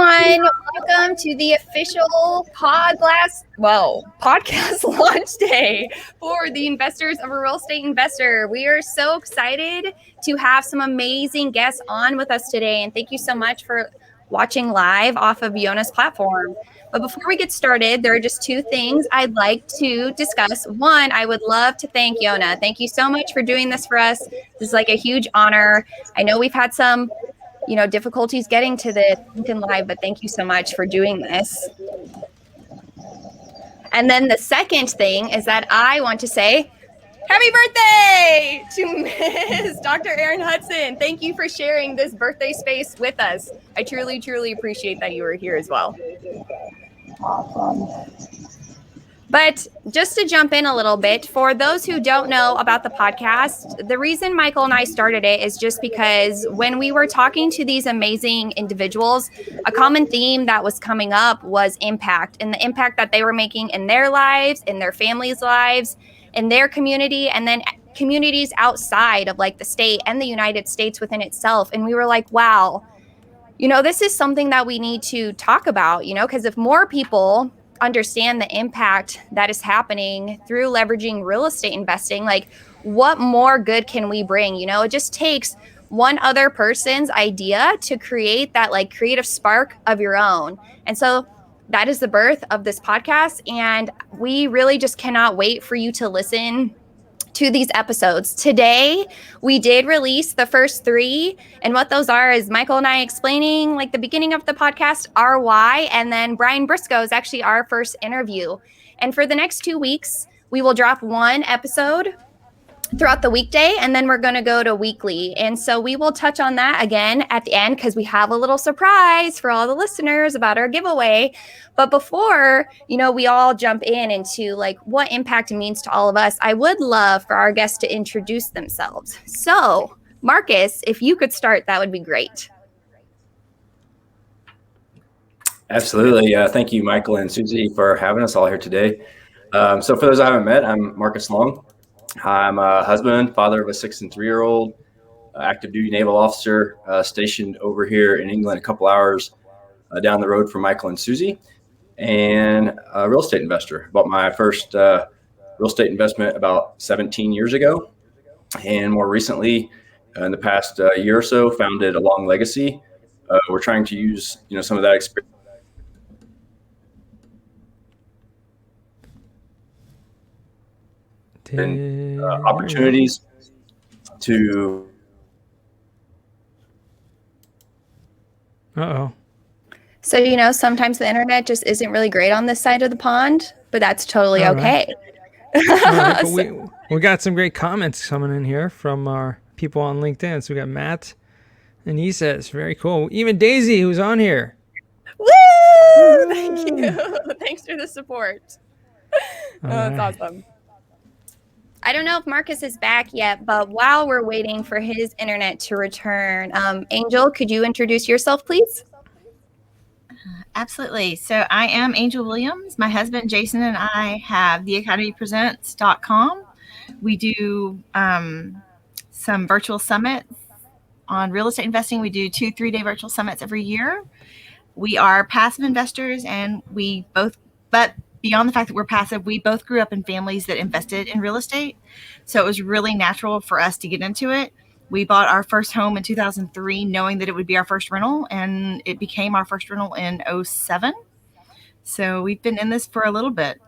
everyone. Welcome to the official podcast launch day for the investors of a real estate investor. We are so excited to have some amazing guests on with us today. And thank you so much for watching live off of Yonah's platform. But before we get started, there are just two things I'd like to discuss. One, I would love to thank Yonah. Thank you so much for doing this for us. This is like a huge honor. I know we've had some difficulties getting to the LinkedIn Live, but thank you so much for doing this. And then the second thing is that I want to say happy birthday to Ms. Dr. Erin Hudson. Thank you for sharing this birthday space with us. I truly, truly appreciate that you were here as well. Awesome. But just to jump in a little bit, for those who don't know about the podcast, the reason Michael and I started it is just because when we were talking to these amazing individuals, a common theme that was coming up was impact, and the impact that they were making in their lives, in their families' lives, in their community, and then communities outside of like the state and the United States within itself. And we were like, wow, this is something that we need to talk about, because if more people understand the impact that is happening through leveraging real estate investing, like what more good can we bring? It just takes one other person's idea to create that like creative spark of your own. And so that is the birth of this podcast. And we really just cannot wait for you to listen to these episodes. Today, we did release the first 3, and what those are is Michael and I explaining like the beginning of the podcast, our why, and then Brian Briscoe is actually our first interview. And for the next 2 weeks, we will drop one episode throughout the weekday, and then we're going to go to weekly. And so we will touch on that again at the end because we have a little surprise for all the listeners about our giveaway. But before, we all jump into like what impact means to all of us, I would love for our guests to introduce themselves. So Marcus, if you could start, that would be great. Absolutely. Thank you, Michael and Suzy, for having us all here today. So for those I haven't met, I'm Marcus Long. I'm a husband, father of a 6 and 3-year-old, active duty naval officer stationed over here in England, a couple hours down the road from Michael and Suzy, and a real estate investor. Bought my first real estate investment about 17 years ago. And more recently, in the past year or so, founded a long legacy. We're trying to use, some of that experience and opportunities to. So, sometimes the internet just isn't really great on this side of the pond, but that's totally okay. Right. But we got some great comments coming in here from our people on LinkedIn. So we got Matt, and he says, very cool. Even Daisy, who's on here. Woo! Thank you. Thanks for the support. That's awesome. I don't know if Marcus is back yet, but while we're waiting for his internet to return, Angel, could you introduce yourself, please? Absolutely. So I am Angel Williams. My husband, Jason, and I have theacademypresents.com. We do some virtual summits on real estate investing. We do 2 3-day virtual summits every year. We are passive investors, and but beyond the fact that we're passive, we both grew up in families that invested in real estate. So it was really natural for us to get into it. We bought our first home in 2003, knowing that it would be our first rental, and it became our first rental in 2007. So we've been in this for a little bit.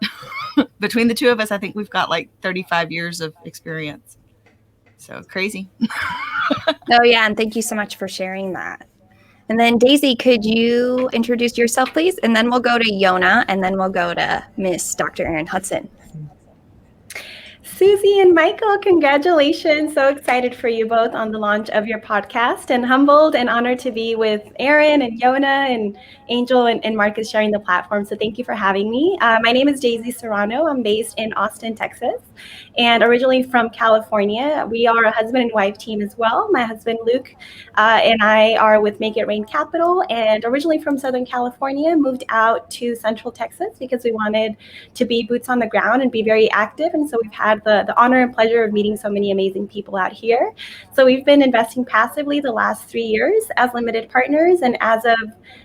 Between the two of us, I think we've got like 35 years of experience. So crazy. Oh, yeah. And thank you so much for sharing that. And then Daisy, could you introduce yourself, please? And then we'll go to Yonah, and then we'll go to Miss Dr. Erin Hudson. Suzy and Michael, congratulations. So excited for you both on the launch of your podcast, and humbled and honored to be with Erin and Yonah and Angel and Marcus sharing the platform. So thank you for having me. My name is Daisey Serrano. I'm based in Austin, Texas, and originally from California. We are a husband and wife team as well. My husband, Luke, and I are with Make It Rain Capital, and originally from Southern California, moved out to Central Texas because we wanted to be boots on the ground and be very active. And so we've had the honor and pleasure of meeting so many amazing people out here. So we've been investing passively the last 3 years as limited partners, and as of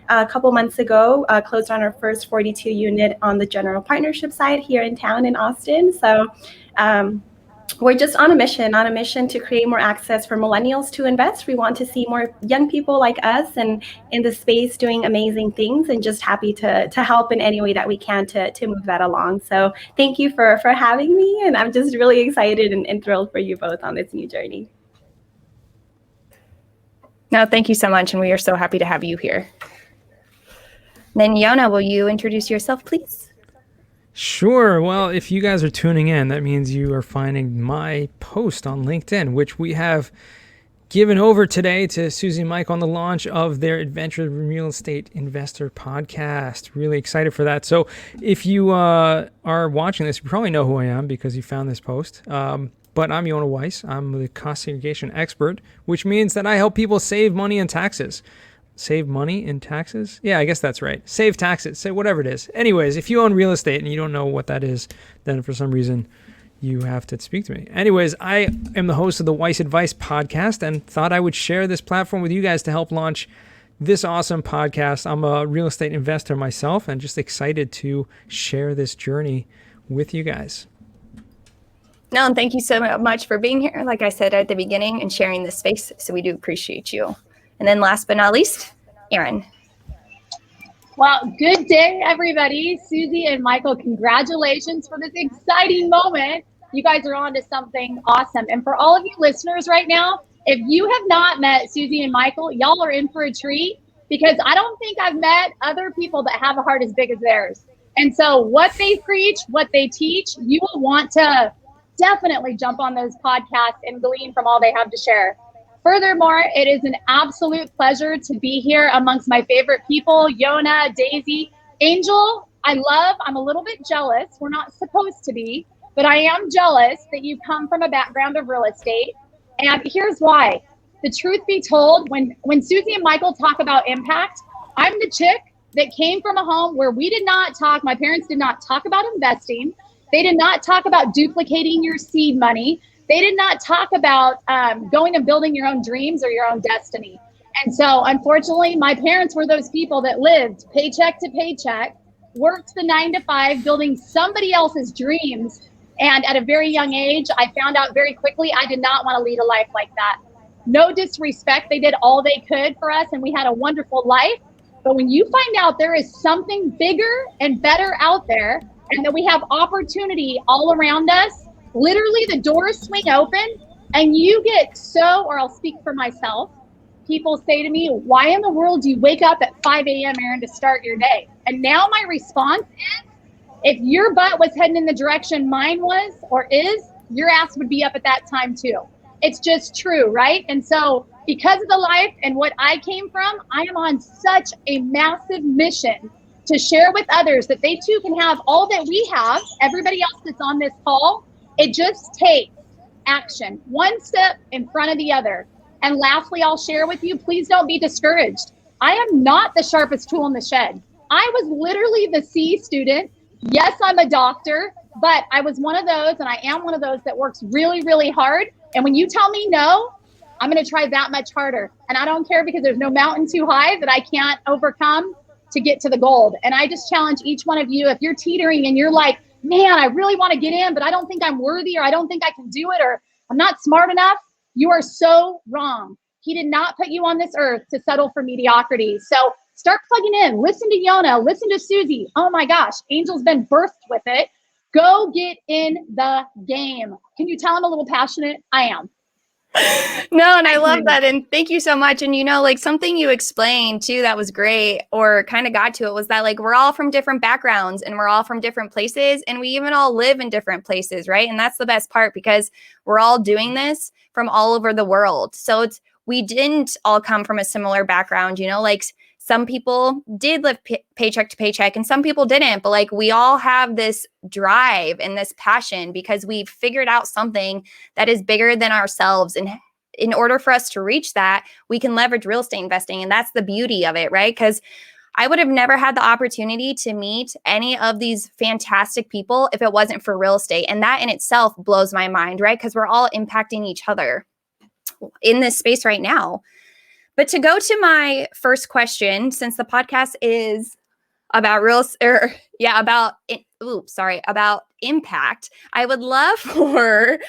a couple months ago, closed on our first 42 unit on the general partnership side here in town in Austin. So we're just on a mission to create more access for millennials to invest. We want to see more young people like us and in the space doing amazing things, and just happy to help in any way that we can to move that along. So thank you for having me, and I'm just really excited and thrilled for you both on this new journey. No, thank you so much, and we are so happy to have you here. Then Yonah, will you introduce yourself, please? Sure. Well, if you guys are tuning in, that means you are finding my post on LinkedIn, which we have given over today to Suzy and Michael on the launch of their Adventurous Real Estate Investor podcast. Really excited for that. So if you are watching this, you probably know who I am because you found this post. But I'm Yonah Weiss. I'm the cost segregation expert, which means that I help people save money in taxes. Save money in taxes? Yeah, I guess that's right. Save taxes, say whatever it is. Anyways, if you own real estate and you don't know what that is, then for some reason you have to speak to me. Anyways, I am the host of the Weiss Advice podcast and thought I would share this platform with you guys to help launch this awesome podcast. I'm a real estate investor myself and just excited to share this journey with you guys. No, and thank you so much for being here, like I said at the beginning, and sharing this space. So we do appreciate you. And then last but not least, Erin. Well, good day, everybody. Suzy and Michael, congratulations for this exciting moment. You guys are on to something awesome. And for all of you listeners right now, if you have not met Suzy and Michael, y'all are in for a treat, because I don't think I've met other people that have a heart as big as theirs. And so what they preach, what they teach, you will want to definitely jump on those podcasts and glean from all they have to share. Furthermore, it is an absolute pleasure to be here amongst my favorite people, Yonah, Daisy, Angel. I'm a little bit jealous. We're not supposed to be, but I am jealous that you come from a background of real estate. And here's why. The truth be told, when Suzy and Michael talk about impact, I'm the chick that came from a home where my parents did not talk about investing. They did not talk about duplicating your seed money. They did not talk about going and building your own dreams or your own destiny. And so, unfortunately, my parents were those people that lived paycheck to paycheck, worked the 9 to 5, building somebody else's dreams. And at a very young age, I found out very quickly I did not want to lead a life like that. No disrespect. They did all they could for us, and we had a wonderful life. But when you find out there is something bigger and better out there, and that we have opportunity all around us, literally the doors swing open and you get or I'll speak for myself, people say to me, why in the world do you wake up at 5 a.m., Erin, to start your day? And now my response is, if your butt was heading in the direction mine was or is, your ass would be up at that time too. It's just true, right? And so because of the life and what I came from, I am on such a massive mission to share with others that they too can have all that we have, everybody else that's on this call. It just takes action, one step in front of the other. And lastly, I'll share with you, please don't be discouraged. I am not the sharpest tool in the shed. I was literally the C student. Yes, I'm a doctor, but I was one of those, and I am one of those that works really, really hard. And when you tell me no, I'm going to try that much harder. And I don't care, because there's no mountain too high that I can't overcome to get to the gold. And I just challenge each one of you, if you're teetering and you're like, man, I really want to get in, but I don't think I'm worthy, or I don't think I can do it, or I'm not smart enough, you are so wrong. He did not put you on this earth to settle for mediocrity. So start plugging in. Listen to Yonah. Listen to Suzy. Oh my gosh, Angel's been birthed with it. Go get in the game. Can you tell I'm a little passionate? I am. No, and I love that. And thank you so much. And, like something you explained too, that was great, or kind of got to it, was that like, we're all from different backgrounds and we're all from different places, and we even all live in different places. Right. And that's the best part, because we're all doing this from all over the world. So we didn't all come from a similar background, like some people did live paycheck to paycheck and some people didn't, but like we all have this drive and this passion because we've figured out something that is bigger than ourselves. And in order for us to reach that, we can leverage real estate investing. And that's the beauty of it, right? Because I would have never had the opportunity to meet any of these fantastic people if it wasn't for real estate. And that in itself blows my mind, right? Because we're all impacting each other in this space right now. But to go to my first question, since the podcast is about about impact, I would love for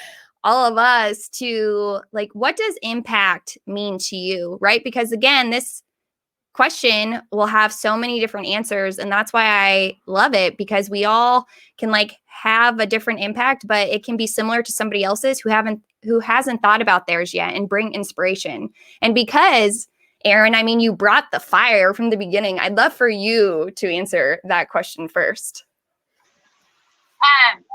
all of us to, like, what does impact mean to you, right? Because again, this question will have so many different answers, and that's why I love it, because we all can like have a different impact, but it can be similar to somebody else's who hasn't thought about theirs yet, and bring inspiration. And because Erin, I mean, you brought the fire from the beginning, I'd love for you to answer that question first.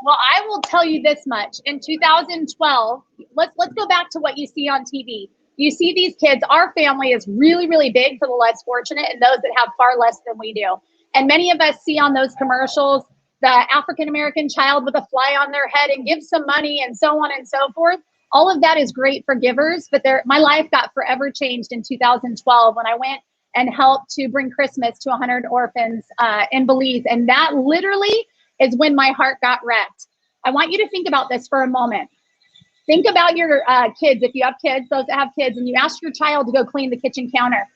Well, I will tell you this much. In 2012, let's go back to what you see on TV. You see these kids. Our family is really, really big for the less fortunate and those that have far less than we do. And many of us see on those commercials the African-American child with a fly on their head and give some money and so on and so forth. All of that is great for givers, but my life got forever changed in 2012 when I went and helped to bring Christmas to 100 orphans in Belize. And that literally is when my heart got wrecked. I want you to think about this for a moment. Think about your kids. If you have kids, those that have kids, and you ask your child to go clean the kitchen counter.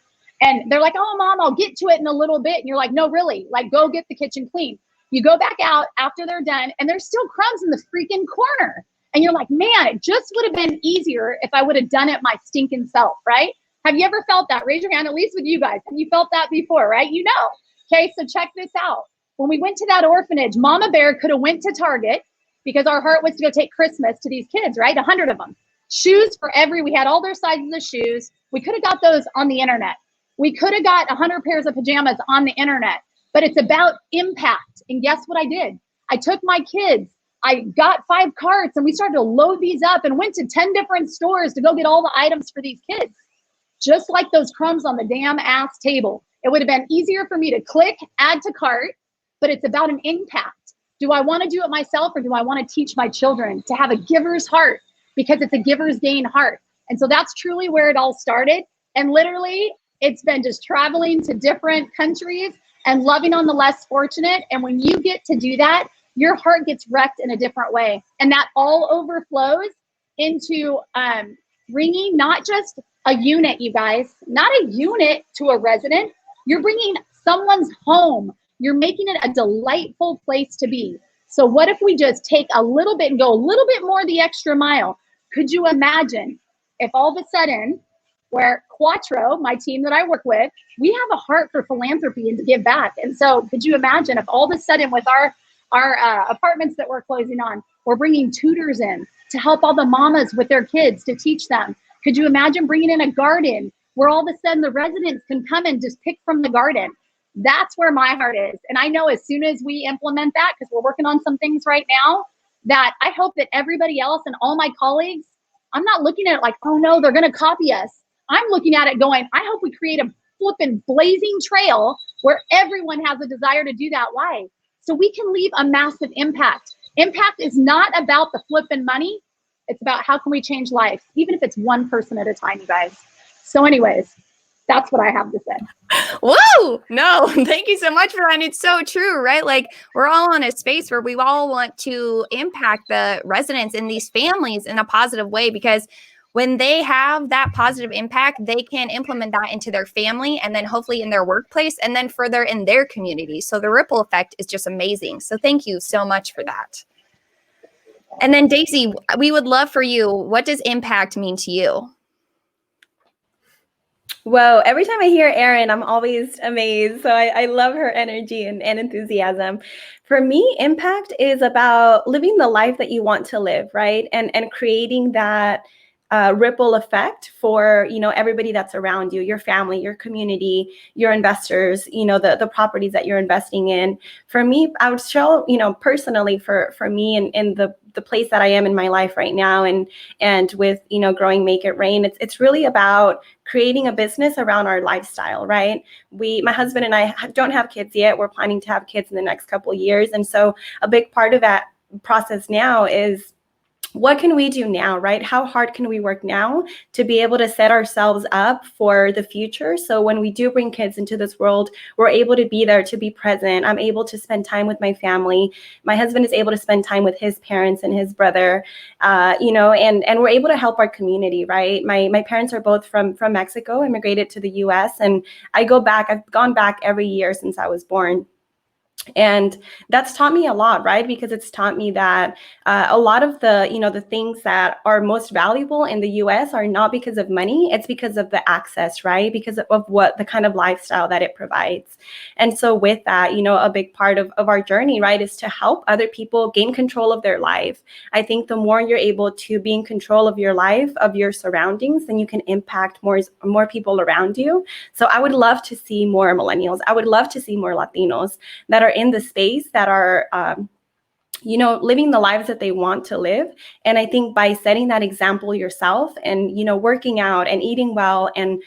And they're like, oh, Mom, I'll get to it in a little bit. And you're like, no, really, like, go get the kitchen clean. You go back out after they're done, and there's still crumbs in the freaking corner. And you're like, man, it just would have been easier if I would have done it my stinking self, right? Have you ever felt that? Raise your hand, at least with you guys. Have you felt that before, right? You know. Okay, so check this out. When we went to that orphanage, Mama Bear could have went to Target, because our heart was to go take Christmas to these kids, right? 100 of them. Shoes we had all their sizes of shoes. We could have got those on the internet. We could have got 100 pairs of pajamas on the internet, but it's about impact. And guess what I did? I took my kids, I got 5 carts, and we started to load these up and went to 10 different stores to go get all the items for these kids. Just like those crumbs on the damn ass table. It would have been easier for me to click, add to cart, but it's about an impact. Do I want to do it myself, or do I want to teach my children to have a giver's heart? Because it's a giver's gain heart. And so that's truly where it all started. And literally, it's been just traveling to different countries and loving on the less fortunate. And when you get to do that, your heart gets wrecked in a different way. And that all overflows into bringing not just a unit, you guys, not a unit to a resident. You're bringing someone's home. You're making it a delightful place to be. So what if we just take a little bit and go a little bit more the extra mile? Could you imagine if all of a sudden, where Quattro, my team that I work with, we have a heart for philanthropy and to give back. And so could you imagine if all of a sudden with our apartments that we're closing on, we're bringing tutors in to help all the mamas with their kids, to teach them. Could you imagine bringing in a garden where all of a sudden the residents can come and just pick from the garden? That's where my heart is. And I know as soon as we implement that, because we're working on some things right now, that I hope that everybody else and all my colleagues, I'm not looking at it like, oh no, they're going to copy us. I'm looking at it going, I hope we create a flipping blazing trail where everyone has a desire to do that. Why? So we can leave a massive impact. Impact is not about the flipping money. It's about how can we change lives, even if it's one person at a time, you guys. So anyways, that's what I have to say. Whoa, no, thank you so much for that. And it's so true, right? Like, we're all in a space where we all want to impact the residents and these families in a positive way, because when they have that positive impact, they can implement that into their family, and then hopefully in their workplace, and then further in their community. So the ripple effect is just amazing. So thank you so much for that. And then Daisy, we would love for you, what does impact mean to you? Well, every time I hear Erin, I'm always amazed. So I love her energy and enthusiasm. For me, impact is about living the life that you want to live, right? And creating that ripple effect for, everybody that's around you, your family, your community, your investors, the properties that you're investing in. For me, I would show, personally for me in the place that I am in my life right now, and with, growing Make It Rain, it's really about creating a business around our lifestyle, right? My husband and I don't have kids yet. We're planning to have kids in the next couple of years. And so a big part of that process now is what can we do now, right? How hard can we work now to be able to set ourselves up for the future? So when we do bring kids into this world, we're able to be there, to be present. I'm able to spend time with my family. My husband is able to spend time with his parents and his brother, and we're able to help our community, right? My parents are both from Mexico, immigrated to the US, and I've gone back every year since I was born. And that's taught me a lot, right? Because it's taught me that a lot of the things that are most valuable in the US are not because of money. It's because of the access, right? Because of what the kind of lifestyle that it provides. And so with that, a big part of our journey, right, is to help other people gain control of their life. I think the more you're able to be in control of your life, of your surroundings, then you can impact more people around you. So I would love to see more millennials. I would love to see more Latinos that are in the space, that are living the lives that they want to live. And I think by setting that example yourself and, working out and eating well and,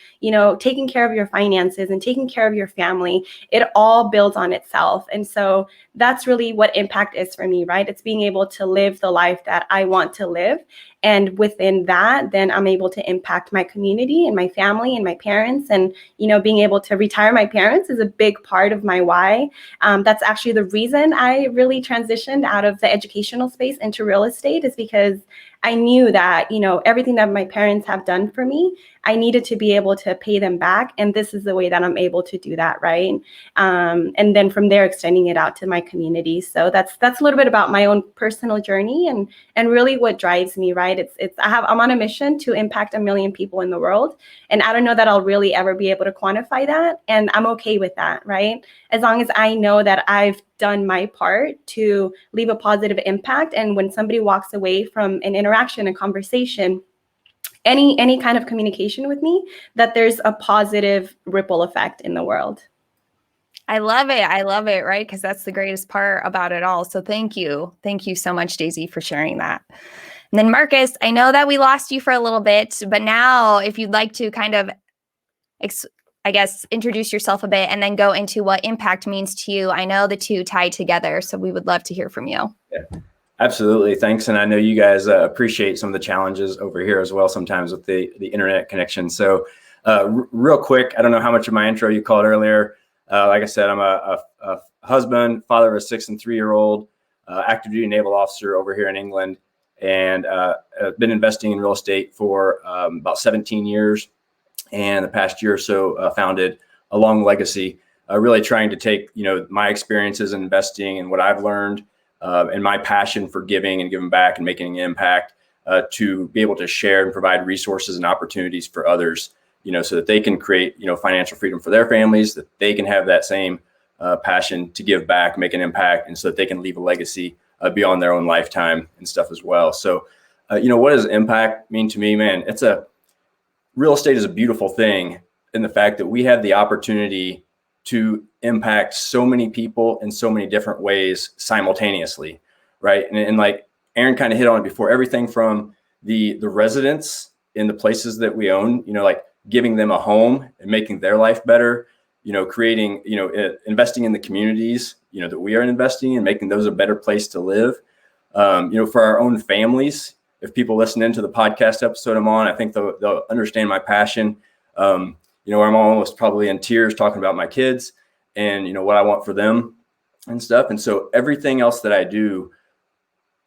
taking care of your finances and taking care of your family, it all builds on itself. And so that's really what impact is for me, right? It's being able to live the life that I want to live. And within that, then I'm able to impact my community and my family and my parents. And, being able to retire my parents is a big part of my why. That's actually the reason I really transitioned out of the educational space into real estate, is because I knew that, everything that my parents have done for me, I needed to be able to pay them back. And this is the way that I'm able to do that, right? And then from there, extending it out to my community. So that's a little bit about my own personal journey and really what drives me, right? I'm on a mission to impact 1 million people in the world. And I don't know that I'll really ever be able to quantify that. And I'm okay with that, right? As long as I know that I've done my part to leave a positive impact. And when somebody walks away from an interaction, a conversation, any kind of communication with me, that there's a positive ripple effect in the world. I love it, right? Because that's the greatest part about it all. So thank you so much, Daisey, for sharing that. And then Marcus, I know that we lost you for a little bit, but now if you'd like to kind of introduce yourself a bit and then go into what impact means to you. I know the two tie together, so we would love to hear from you. Yeah, absolutely. Thanks. And I know you guys appreciate some of the challenges over here as well sometimes with the internet connection. So real quick, I don't know how much of my intro you called earlier. Like I said, I'm a husband, father of a 6 and 3-year-old, active duty naval officer over here in England, and I've been investing in real estate for about 17 years. And the past year or so founded a long legacy, really trying to take, my experiences in investing and what I've learned and my passion for giving and giving back and making an impact to be able to share and provide resources and opportunities for others, so that they can create, financial freedom for their families, that they can have that same passion to give back, make an impact, and so that they can leave a legacy beyond their own lifetime and stuff as well. So, what does impact mean to me, man? Real estate is a beautiful thing in the fact that we have the opportunity to impact so many people in so many different ways simultaneously, right? And like Erin kind of hit on it before, everything from the residents in the places that we own, like giving them a home and making their life better, creating, investing in the communities, that we are investing in, making those a better place to live, for our own families. If people listen into the podcast episode I'm on, I think they'll understand my passion. I'm almost probably in tears talking about my kids and, what I want for them and stuff. And so everything else that I do,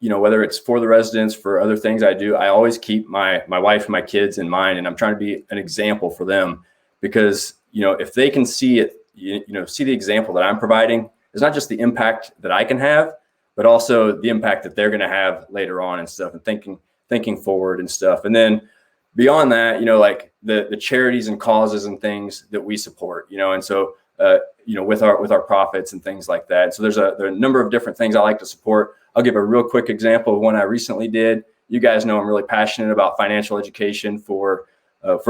whether it's for the residents, for other things I do, I always keep my wife and my kids in mind. And I'm trying to be an example for them because, if they can see it, see the example that I'm providing, it's not just the impact that I can have, but also the impact that they're going to have later on and stuff, and thinking forward and stuff. And then beyond that, like the charities and causes and things that we support, and so, with our profits and things like that. So there are a number of different things I like to support. I'll give a real quick example of one I recently did. You guys know I'm really passionate about financial education for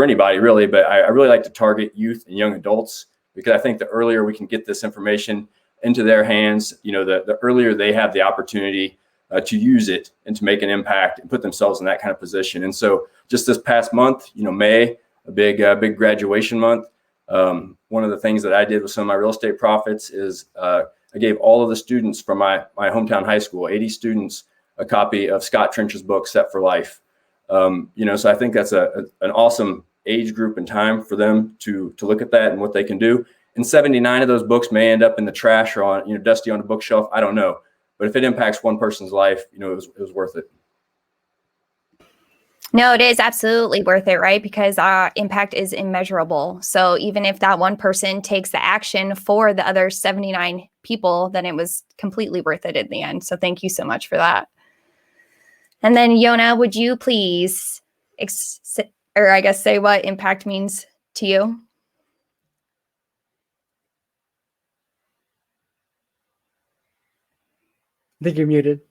anybody really, but I really like to target youth and young adults because I think the earlier we can get this information into their hands, the earlier they have the opportunity to use it and to make an impact and put themselves in that kind of position. And so just this past month, May, a big graduation month. One of the things that I did with some of my real estate profits is I gave all of the students from my hometown high school, 80 students, a copy of Scott Trench's book, Set for Life. So I think that's an awesome age group and time for them to look at that and what they can do. And 79 of those books may end up in the trash or on, dusty on a bookshelf. I don't know. But if it impacts one person's life, it was worth it. No, it is absolutely worth it, right? Because our impact is immeasurable. So even if that one person takes the action for the other 79 people, then it was completely worth it in the end. So thank you so much for that. And then Yonah, would you please, say what impact means to you? I think you're muted.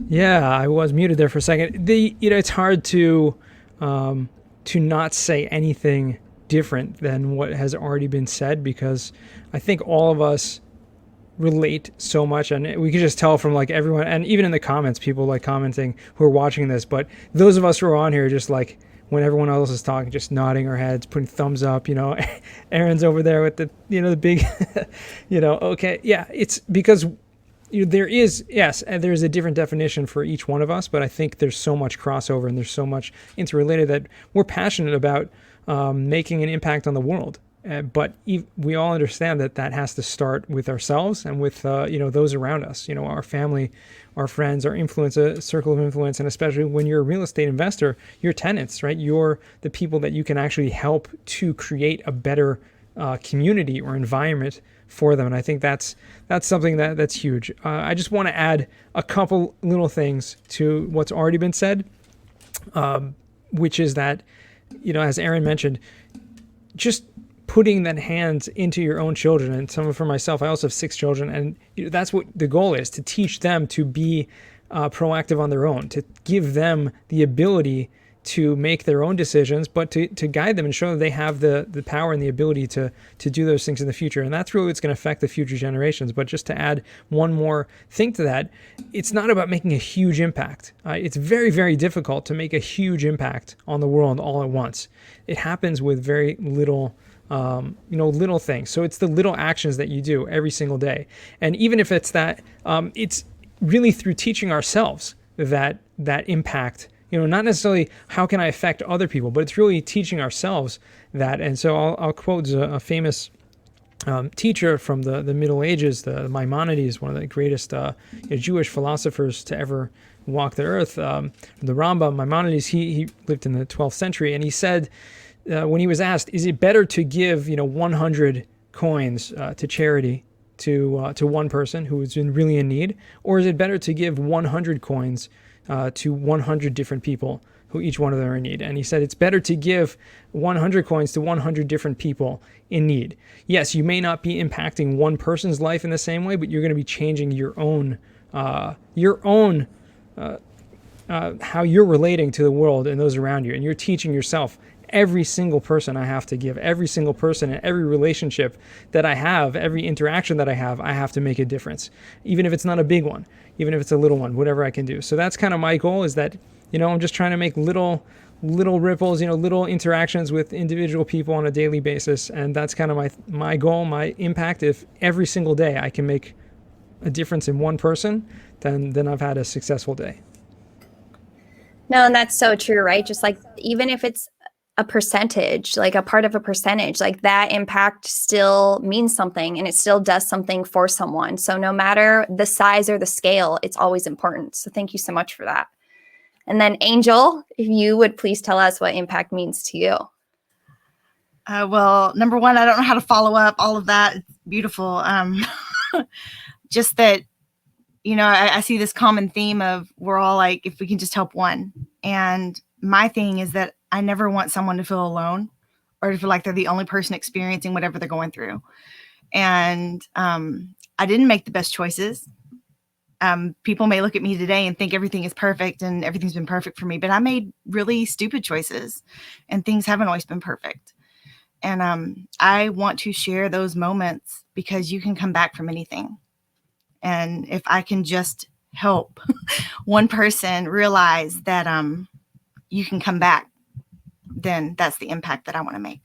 Yeah, I was muted there for a second. It's hard to not say anything different than what has already been said, because I think all of us relate so much, and we can just tell from like everyone, and even in the comments, people like commenting who are watching this. But those of us who are on here, just like when everyone else is talking, just nodding our heads, putting thumbs up. Erin's over there with the the big, okay, yeah. It's because there's a different definition for each one of us, but I think there's so much crossover and there's so much interrelated that we're passionate about making an impact on the world. But we all understand that has to start with ourselves and with those around us. Our family, our friends, our circle of influence, and especially when you're a real estate investor, your tenants, right? You're the people that you can actually help to create a better community or environment for them. And I think that's something that's huge. I just want to add a couple little things to what's already been said, which is that, as Erin mentioned, just putting that hands into your own children. And for myself, I also have 6 children, and that's what the goal is, to teach them to be proactive on their own, to give them the ability to make their own decisions, but to guide them and show that they have the power and the ability to do those things in the future. And that's really what's going to affect the future generations. But just to add one more thing to that, it's not about making a huge impact. It's very, very difficult to make a huge impact on the world all at once. It happens with very little little things. So it's the little actions that you do every single day. And even if it's that, it's really through teaching ourselves that impact, not necessarily how can I affect other people, but it's really teaching ourselves that. And so I'll quote a famous teacher from the Middle Ages, the Maimonides, one of the greatest Jewish philosophers to ever walk the earth. The Rambam, Maimonides, he lived in the 12th century, and he said, when he was asked, is it better to give 100 coins to charity to one person who is really in need, or is it better to give 100 coins to 100 different people who each one of them are in need? And he said it's better to give 100 coins to 100 different people in need. Yes, you may not be impacting one person's life in the same way, but you're going to be changing your own how you're relating to the world and those around you, and you're teaching yourself. Every single person I have to give, every single person in every relationship that I have, every interaction that I have to make a difference. Even if it's not a big one, even if it's a little one, whatever I can do. So that's kind of my goal, is that, I'm just trying to make little ripples, little interactions with individual people on a daily basis. And that's kind of my goal, my impact. If every single day I can make a difference in one person, then I've had a successful day. No, and that's so true, right? Just like, even if it's a percentage, like a part of a percentage, like that impact still means something, and it still does something for someone. So no matter the size or the scale, it's always important. So thank you so much for that. And then Angel, if you would please tell us what impact means to you. Well, number one, I don't know how to follow up all of that. It's beautiful. Just that, I see this common theme of, we're all like, if we can just help one. And my thing is that I never want someone to feel alone or to feel like they're the only person experiencing whatever they're going through. And I didn't make the best choices. People may look at me today and think everything is perfect and everything's been perfect for me, but I made really stupid choices and things haven't always been perfect. And I want to share those moments, because you can come back from anything. And if I can just help one person realize that you can come back, then that's the impact that I want to make.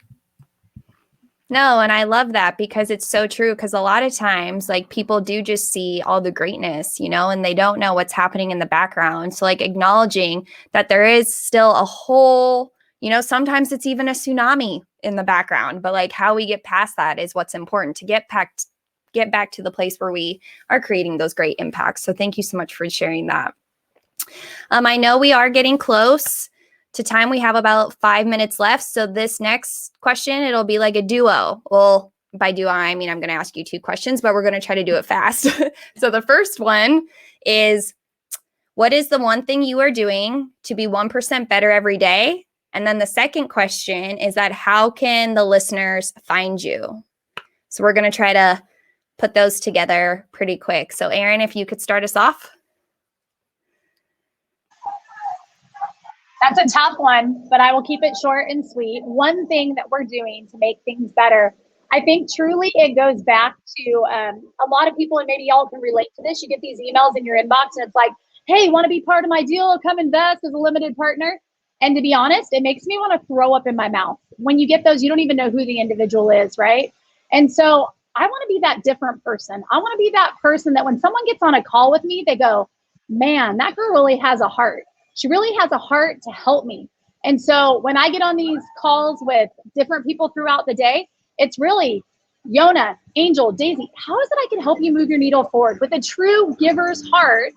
No, and I love that because it's so true. Because a lot of times, like, people do just see all the greatness, and they don't know what's happening in the background. So, like, acknowledging that there is still a whole, sometimes it's even a tsunami in the background, but like how we get past that is what's important to get back to the place where we are creating those great impacts. So thank you so much for sharing that. I know we are getting close to time. We have about 5 minutes left. So this next question, it'll be like a duo. Well, by duo, I mean, I'm going to ask you 2 questions, but we're going to try to do it fast. So the first one is, what is the one thing you are doing to be 1% better every day? And then the second question is that, how can the listeners find you? So we're going to try to put those together pretty quick. So Erin, if you could start us off. That's a tough one, but I will keep it short and sweet. One thing that we're doing to make things better, I think truly it goes back to a lot of people, and maybe y'all can relate to this. You get these emails in your inbox and it's like, hey, want to be part of my deal? Come invest as a limited partner. And to be honest, it makes me want to throw up in my mouth. When you get those, you don't even know who the individual is, right? And so I want to be that different person. I want to be that person that when someone gets on a call with me, they go, man, that girl really has a heart. She really has a heart to help me. And so when I get on these calls with different people throughout the day, it's really Yonah, Angel, Daisy, how is it I can help you move your needle forward with a true giver's heart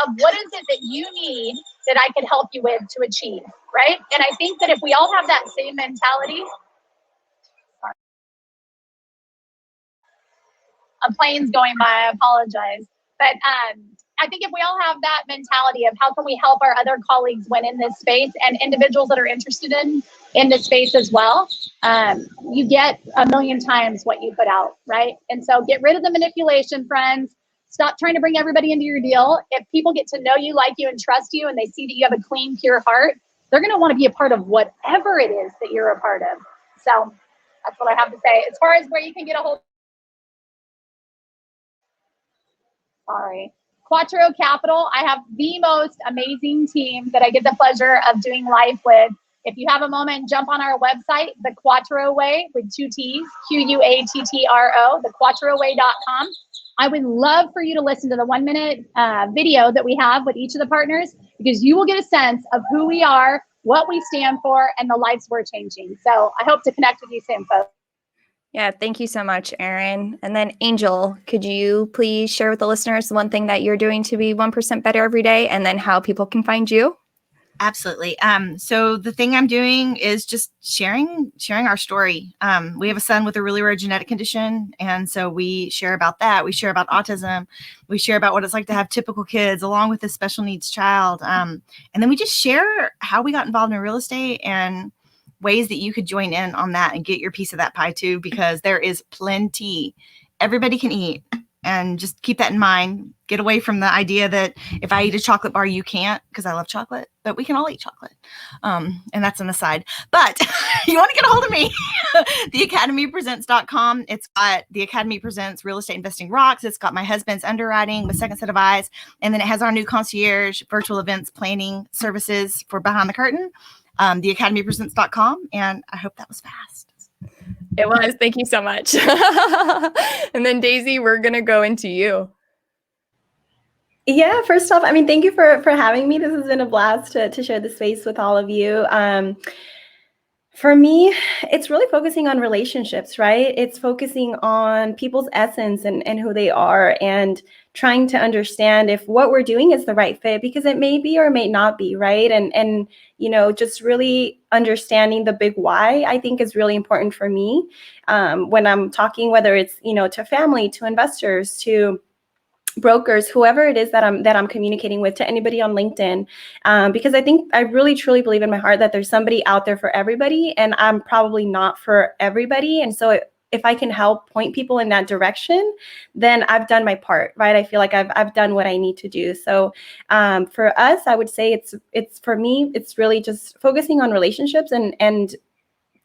of what is it that you need that I can help you with to achieve, right? And I think that if we all have that same mentality, a plane's going by, I apologize. But I think if we all have that mentality of how can we help our other colleagues win in this space, and individuals that are interested in this space as well, you get a million times what you put out, right? And so get rid of the manipulation, friends. Stop trying to bring everybody into your deal. If people get to know you, like you, and trust you, and they see that you have a clean, pure heart, they're going to want to be a part of whatever it is that you're a part of. So that's what I have to say. As far as where you can get a hold, Quattro Capital. I have the most amazing team that I get the pleasure of doing life with. If you have a moment, jump on our website, The Quattro Way, with 2 T's, QUATTRO, thequattroway.com. I would love for you to listen to the 1-minute video that we have with each of the partners, because you will get a sense of who we are, what we stand for, and the lives we're changing. So I hope to connect with you soon, folks. Yeah, thank you so much, Erin. And then Angel, could you please share with the listeners the one thing that you're doing to be 1% better every day, and then how people can find you? Absolutely. So the thing I'm doing is just sharing our story. We have a son with a really rare genetic condition, and so we share about that. We share about autism. We share about what it's like to have typical kids along with a special needs child. And then we just share how we got involved in real estate and ways that you could join in on that and get your piece of that pie too, because there is plenty. Everybody can eat. And just keep that in mind. Get away from the idea that if I eat a chocolate bar, you can't, because I love chocolate, but we can all eat chocolate. And that's an aside. But you want to get a hold of me, theacademypresents.com. It's got The Academy Presents Real Estate Investing Rocks. It's got my husband's underwriting with Second Set of Eyes. And then it has our new concierge virtual events planning services for behind the curtain, theacademypresents.com. And I hope that was fast. It was. Thank you so much. And then Daisy, we're going to go into you. Yeah, first off, I mean, thank you for having me. This has been a blast to share the space with all of you. For me, it's really focusing on relationships, right? It's focusing on people's essence and who they are, and trying to understand if what we're doing is the right fit, because it may be or may not be, right? And just really understanding the big why, I think, is really important for me when I'm talking, whether it's to family, to investors, to brokers, whoever it is that I'm communicating with, to anybody on LinkedIn, because I really truly believe in my heart that there's somebody out there for everybody, and I'm probably not for everybody. And so if I can help point people in that direction, then I've done my part, right? I feel like I've done what I need to do. So for us, I would say it's for me, it's really just focusing on relationships and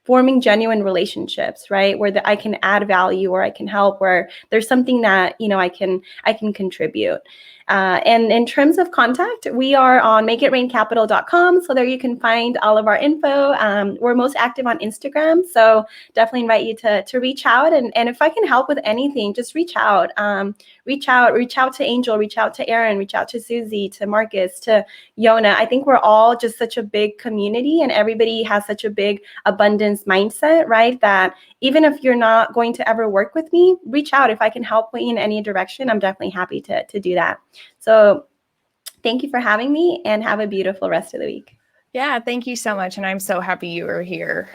forming genuine relationships, right? Where I can add value, or I can help, where there's something that, I can contribute. And in terms of contact, we are on makeitraincapital.com. So there you can find all of our info. We're most active on Instagram. So definitely invite you to reach out. And if I can help with anything, just reach out. Reach out to Angel, reach out to Erin, reach out to Suzy, to Marcus, to Yonah. I think we're all just such a big community, and everybody has such a big abundance mindset, right? That even if you're not going to ever work with me, reach out. If I can help you in any direction, I'm definitely happy to do that. So thank you for having me, and have a beautiful rest of the week. Yeah, thank you so much. And I'm so happy you were here.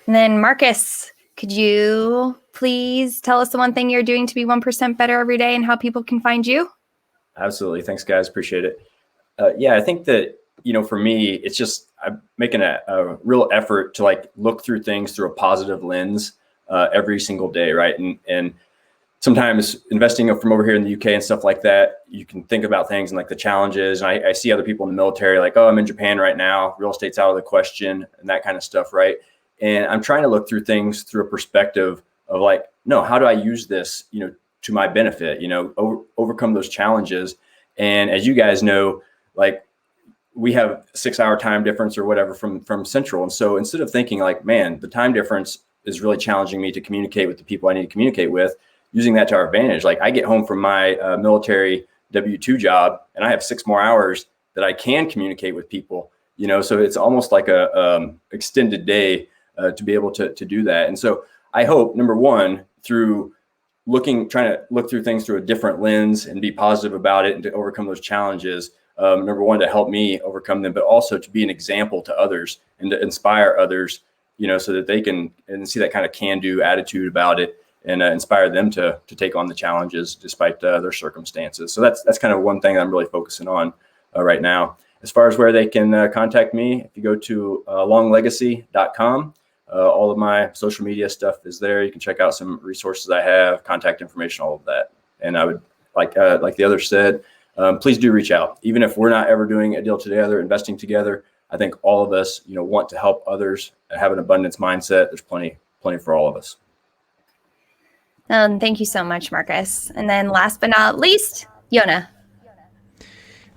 And then Marcus, could you please tell us the one thing you're doing to be 1% better every day and how people can find you? Absolutely. Thanks, guys. Appreciate it. Yeah, I think that, for me, it's just I'm making a real effort to like look through things through a positive lens every single day, right? And sometimes investing from over here in the UK and stuff like that, you can think about things and like the challenges. And I see other people in the military like, oh, I'm in Japan right now. Real estate's out of the question and that kind of stuff, right? And I'm trying to look through things through a perspective of like, no, how do I use this, to my benefit, overcome those challenges. And as you guys know, like we have a 6-hour time difference or whatever from Central. And so instead of thinking like, man, the time difference is really challenging me to communicate with the people I need to communicate with, using that to our advantage. Like I get home from my military W-2 job and I have 6 more hours that I can communicate with people, so it's almost like a extended day to be able to do that. And so I hope, number one, through trying to look through things through a different lens and be positive about it and to overcome those challenges, number one, to help me overcome them, but also to be an example to others and to inspire others, so that they can and see that kind of can-do attitude about it and inspire them to take on the challenges despite their circumstances. So that's kind of one thing I'm really focusing on right now. As far as where they can contact me, if you go to longlegacy.com, all of my social media stuff is there. You can check out some resources I have, contact information, all of that. And I would like the others said, please do reach out. Even if we're not ever doing a deal together, investing together, I think all of us, want to help others have an abundance mindset. There's plenty for all of us. Thank you so much, Marcus. And then last but not least, Yonah.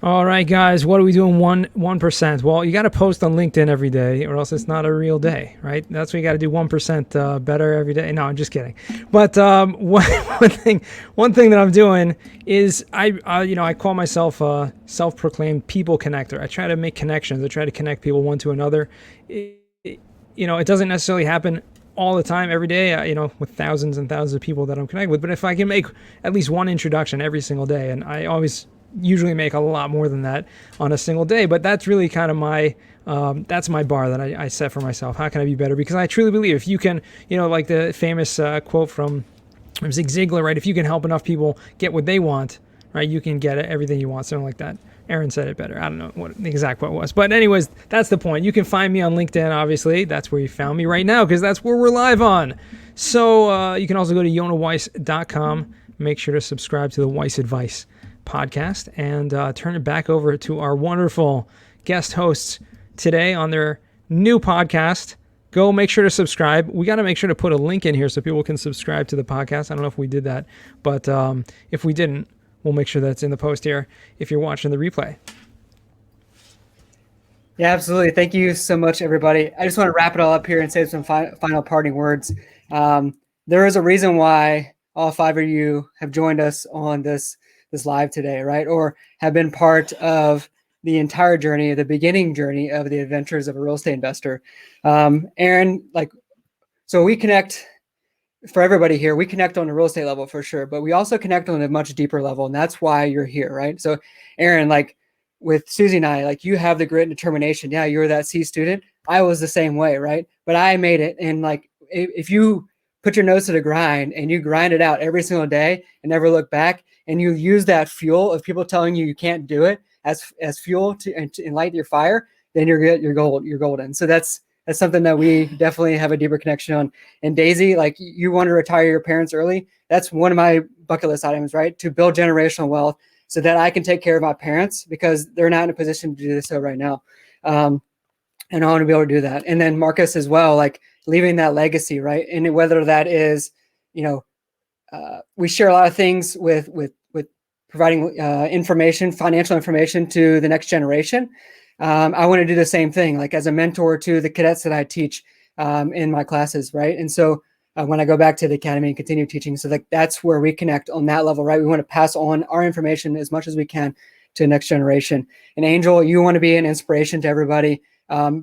All right, guys, what are we doing 1%? Well, you got to post on LinkedIn every day or else it's not a real day, right? That's what you got to do, 1% better every day. No, I'm just kidding. But one thing that I'm doing is I call myself a self-proclaimed people connector. I try to make connections. I try to connect people one to another. It doesn't necessarily happen all the time, every day, with thousands and thousands of people that I'm connected with. But if I can make at least one introduction every single day, and I usually make a lot more than that on a single day, but that's really kind of my that's my bar that I set for myself. How can I be better? Because I truly believe if you can, like the famous quote from Zig Ziglar, right? If you can help enough people get what they want, right, you can get everything you want, something like that. Erin said it better. I don't know what the exact quote was. But anyways, that's the point. You can find me on LinkedIn, obviously. That's where you found me right now because that's where we're live on. So you can also go to yonahweiss.com. Make sure to subscribe to the Weiss Advice podcast and turn it back over to our wonderful guest hosts today on their new podcast. Go make sure to subscribe. We got to make sure to put a link in here so people can subscribe to the podcast. I don't know if we did that, but if we didn't, we'll make sure that's in the post here if you're watching the replay. Yeah, absolutely. Thank you so much, everybody. I just want to wrap it all up here and say some final parting words. There is a reason why all 5 of you have joined us on this live today, right? Or have been part of the entire journey, the beginning journey of the adventures of a real estate investor. Erin, so we connect. For everybody here, we connect on a real estate level for sure, but we also connect on a much deeper level, and that's why you're here, right? So, Erin, with Suzy and I, you have the grit and determination. Yeah, you're that C student. I was the same way, right? But I made it, and if you put your nose to the grind and you grind it out every single day and never look back, and you use that fuel of people telling you can't do it as fuel to enlighten your fire, then you're good. You're golden. So that's something that we definitely have a deeper connection on. And Daisy, you want to retire your parents early. That's one of my bucket list items, right? To build generational wealth so that I can take care of my parents because they're not in a position to do so right now. And I want to be able to do that. And then Marcus as well, like leaving that legacy, right? And whether that is, we share a lot of things with providing information, financial information to the next generation. I want to do the same thing, like as a mentor to the cadets that I teach in my classes, right? And so when I go back to the academy and continue teaching, so like that's where we connect on that level, right? We want to pass on our information as much as we can to the next generation. And Angel, you want to be an inspiration to everybody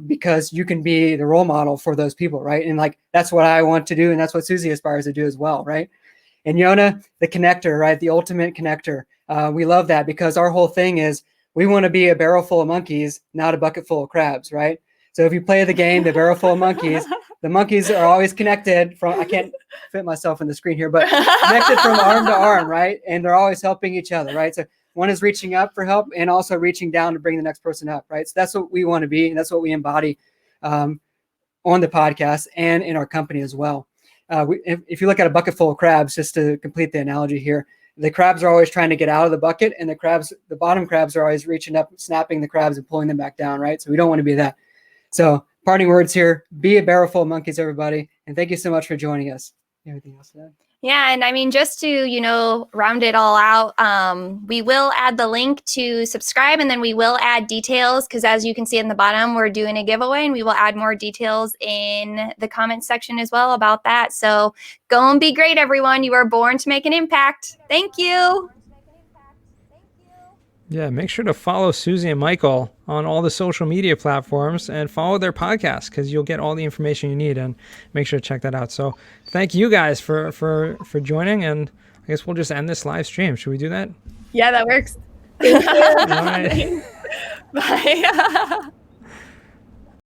because you can be the role model for those people, right? And like that's what I want to do, and that's what Suzy aspires to do as well, right? And Yonah, the connector, right? The ultimate connector. We love that because our whole thing is we want to be a barrel full of monkeys, not a bucket full of crabs, right? So if you play the game, the barrel full of monkeys, the monkeys are always connected from, I can't fit myself in the screen here, but connected from arm to arm, right? And they're always helping each other, right? So one is reaching up for help and also reaching down to bring the next person up, right? So that's what we want to be. And that's what we embody on the podcast and in our company as well. If you look at a bucket full of crabs, just to complete the analogy here, the crabs are always trying to get out of the bucket, and the bottom crabs are always reaching up, snapping the crabs and pulling them back down, right? So we don't want to be that. So parting words here, be a barrel full of monkeys, everybody. And thank you so much for joining us. Anything else to add? Yeah, and I mean, just to, round it all out, we will add the link to subscribe, and then we will add details because as you can see in the bottom, we're doing a giveaway, and we will add more details in the comments section as well about that. So go and be great, everyone. You are born to make an impact. Thank you. Yeah, make sure to follow Suzy and Michael on all the social media platforms and follow their podcast because you'll get all the information you need, and make sure to check that out. So thank you guys for joining, and I guess we'll just end this live stream. Should we do that? Yeah, that works. All right. Bye.